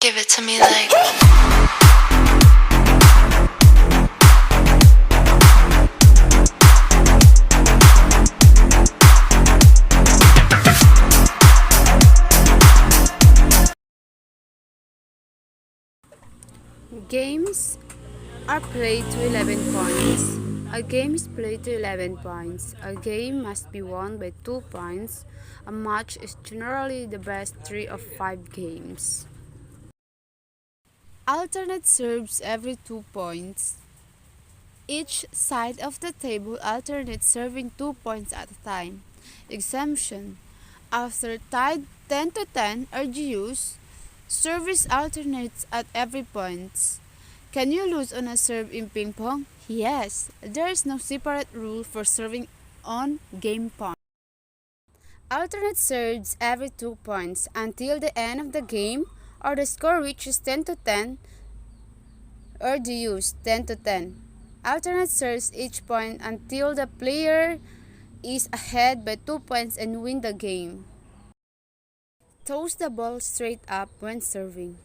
Give it to me like. Games are played to 11 points. A game is played to 11 points. A game must be won by 2 points. A match is generally the best 3 of 5 games. Alternate serves every 2 points. Each side of the table alternates serving 2 points at a time. Exemption: after tied 10 to 10 or GUs, service alternates at every point. Can you lose on a serve in ping pong? Yes, there is no separate rule for serving on game point. Alternate serves every 2 points until the end of the game or the score reaches 10 to 10 or GUs 10 to 10. Alternate serves each point until the player is ahead by 2 points and win the game. Toss the ball straight up when serving.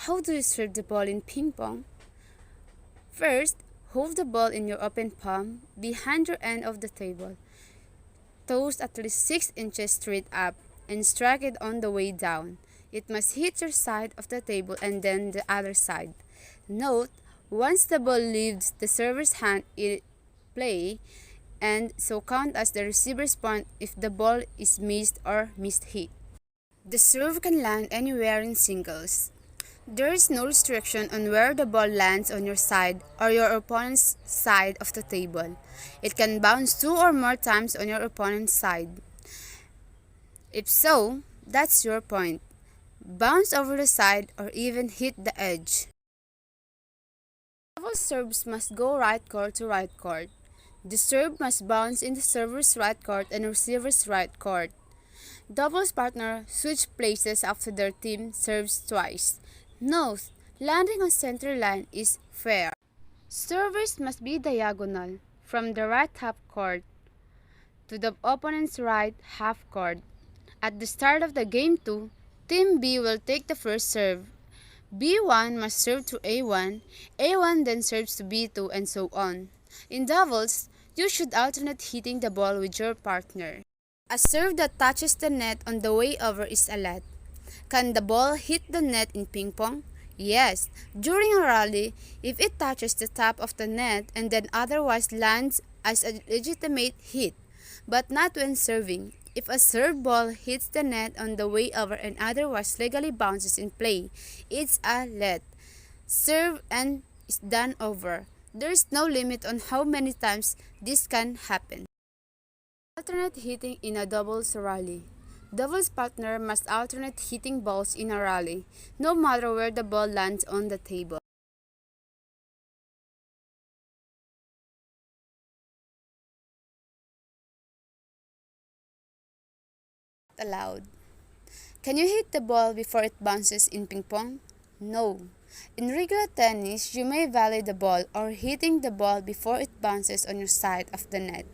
How do you serve the ball in ping pong? First, hold the ball in your open palm behind your end of the table. Toss at least 6 inches straight up and strike it on the way down. It must hit your side of the table and then the other side. Note, once the ball leaves the server's hand, it play and so count as the receiver's point if the ball is missed or mishit. The serve can land anywhere in singles. There is no restriction on where the ball lands on your side or your opponent's side of the table. It can bounce 2 or more times on your opponent's side. If so, that's your point. Bounce over the side or even hit the edge. Double serves must go right court to right court. The serve must bounce in the server's right court and receiver's right court. Doubles partner switch places after their team serves twice. Note, landing on center line is fair. Servers must be diagonal from the right half court to the opponent's right half court. At the start of the game 2, Team B will take the first serve. B1 must serve to A1, A1 then serves to B2 and so on. In doubles, you should alternate hitting the ball with your partner. A serve that touches the net on the way over is a let. Can the ball hit the net in ping pong? Yes. During a rally, if it touches the top of the net and then otherwise lands as a legitimate hit, but not when serving. If a serve ball hits the net on the way over and otherwise legally bounces in play, it's a let. Serve and is done over. There is no limit on how many times this can happen. Alternate hitting in a doubles rally. Doubles partner must alternate hitting balls in a rally, no matter where the ball lands on the table. Allowed. Can you hit the ball before it bounces in ping pong? No. In regular tennis, you may volley the ball or hitting the ball before it bounces on your side of the net.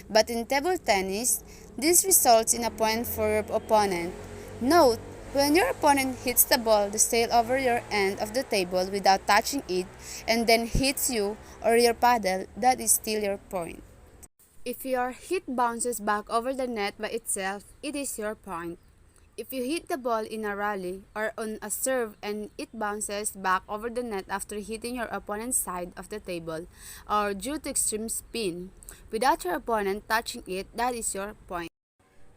But in table tennis, this results in a point for your opponent. Note, when your opponent hits the ball to sail over your end of the table without touching it and then hits you or your paddle, that is still your point. If your hit bounces back over the net by itself, it is your point. If you hit the ball in a rally or on a serve and it bounces back over the net after hitting your opponent's side of the table or due to extreme spin, without your opponent touching it, that is your point.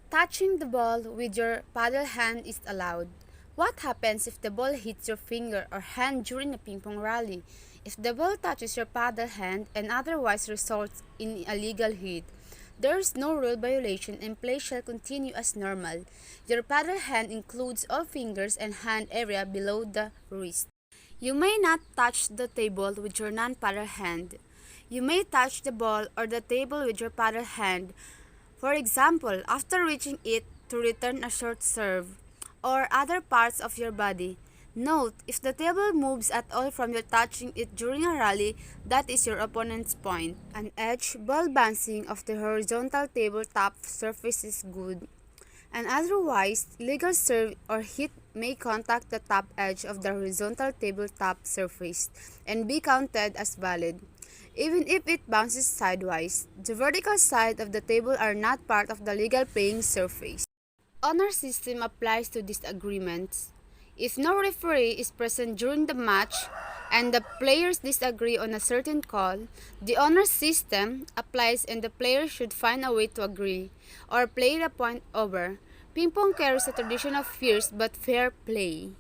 Touching the ball with your paddle hand is allowed. What happens if the ball hits your finger or hand during a ping pong rally? If the ball touches your paddle hand and otherwise results in a legal hit, there is no rule violation and play shall continue as normal. Your paddle hand includes all fingers and hand area below the wrist. You may not touch the table with your non-paddle hand. You may touch the ball or the table with your paddle hand. For example, after reaching it to return a short serve or other parts of your body. Note, if the table moves at all from your touching it during a rally, that is your opponent's point. An edge ball bouncing off the horizontal tabletop surface is good. and otherwise, illegal serve or hit may contact the top edge of the horizontal tabletop surface and be counted as valid. Even if it bounces sidewise, the vertical side of the table are not part of the legal playing surface. Honor system applies to these agreements. If no referee is present during the match and the players disagree on a certain call, the honor system applies and the players should find a way to agree or play the point over. Ping pong carries a tradition of fierce but fair play.